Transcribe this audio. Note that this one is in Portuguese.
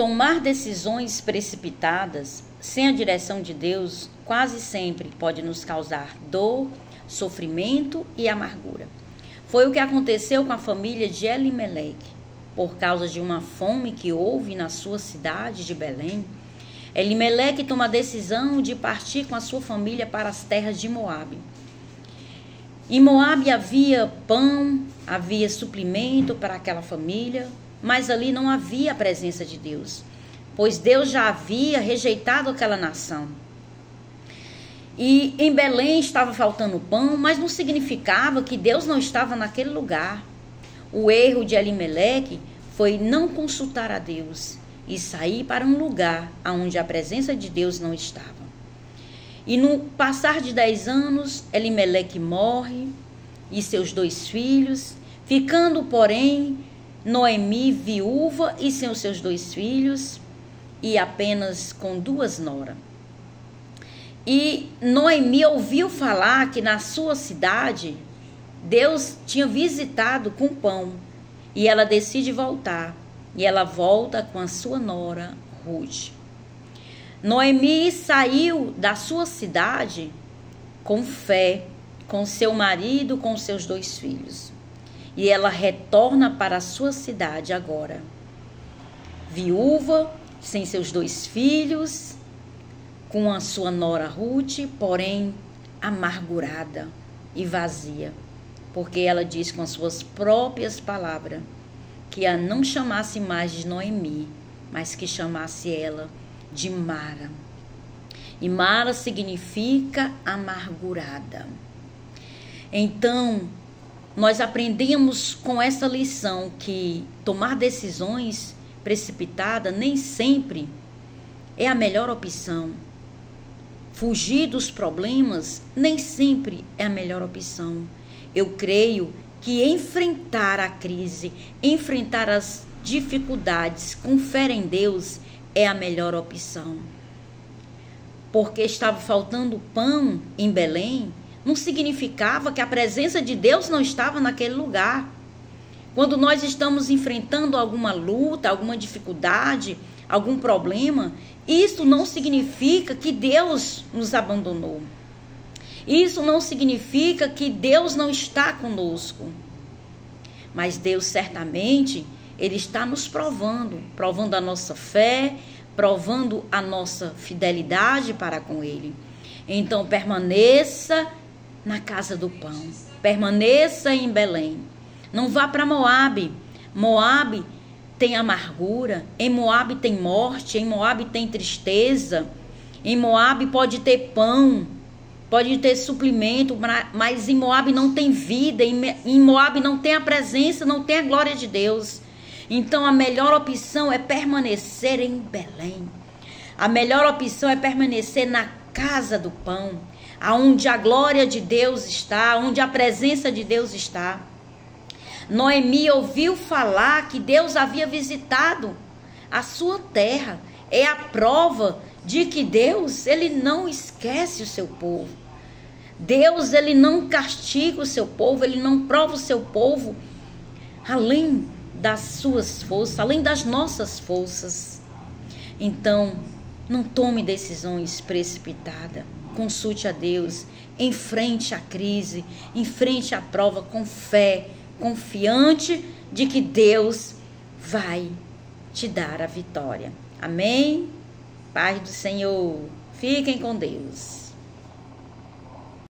Tomar decisões precipitadas, sem a direção de Deus, quase sempre pode nos causar dor, sofrimento e amargura. Foi o que aconteceu com a família de Elimeleque. Por causa de uma fome que houve na sua cidade de Belém, Elimeleque toma a decisão de partir com a sua família para as terras de Moabe. Em Moabe havia pão, havia suprimento para aquela família, mas ali não havia a presença de Deus, pois Deus já havia rejeitado aquela nação. E em Belém estava faltando pão, mas não significava que Deus não estava naquele lugar. O erro de Elimeleque foi não consultar a Deus e sair para um lugar onde a presença de Deus não estava. E no passar de 10 anos, Elimeleque morre e seus 2 filhos, ficando, porém, Noemi viúva e sem os seus 2 filhos e apenas com 2 noras. E Noemi ouviu falar que na sua cidade Deus tinha visitado com pão e ela decide voltar. E ela volta com a sua nora Ruth. Noemi saiu da sua cidade com fé, com seu marido, com seus 2 filhos. E ela retorna para a sua cidade agora, viúva, sem seus 2 filhos, com a sua nora Ruth, porém amargurada e vazia, porque ela diz com as suas próprias palavras que a não chamasse mais de Noemi, mas que chamasse ela de Mara. E Mara significa amargurada. Então, nós aprendemos com essa lição que tomar decisões precipitadas nem sempre é a melhor opção. Fugir dos problemas nem sempre é a melhor opção. Eu creio que enfrentar a crise, enfrentar as dificuldades com fé em Deus é a melhor opção. Porque estava faltando pão em Belém, não significava que a presença de Deus não estava naquele lugar. Quando nós estamos enfrentando alguma luta, alguma dificuldade, algum problema, isso não significa que Deus nos abandonou. Isso não significa que Deus não está conosco. Mas Deus certamente, Ele está nos provando a nossa fé, provando a nossa fidelidade para com Ele. Então permaneça na casa do pão, permaneça em Belém. Não vá para Moabe. Moabe tem amargura, em Moabe tem morte, em Moabe tem tristeza, em Moabe pode ter pão, pode ter suplemento, mas em Moabe não tem vida, em Moabe não tem a presença, não tem a glória de Deus. Então a melhor opção é permanecer em Belém. A melhor opção é permanecer na casa do pão, aonde a glória de Deus está, onde a presença de Deus está. Noemi ouviu falar que Deus havia visitado a sua terra. É a prova de que Deus, Ele não esquece o seu povo. Deus, Ele não castiga o seu povo, Ele não prova o seu povo além das suas forças, além das nossas forças. Então, não tome decisões precipitadas. Consulte a Deus, enfrente a crise, enfrente a prova com fé, confiante de que Deus vai te dar a vitória. Amém? Paz do Senhor. Fiquem com Deus.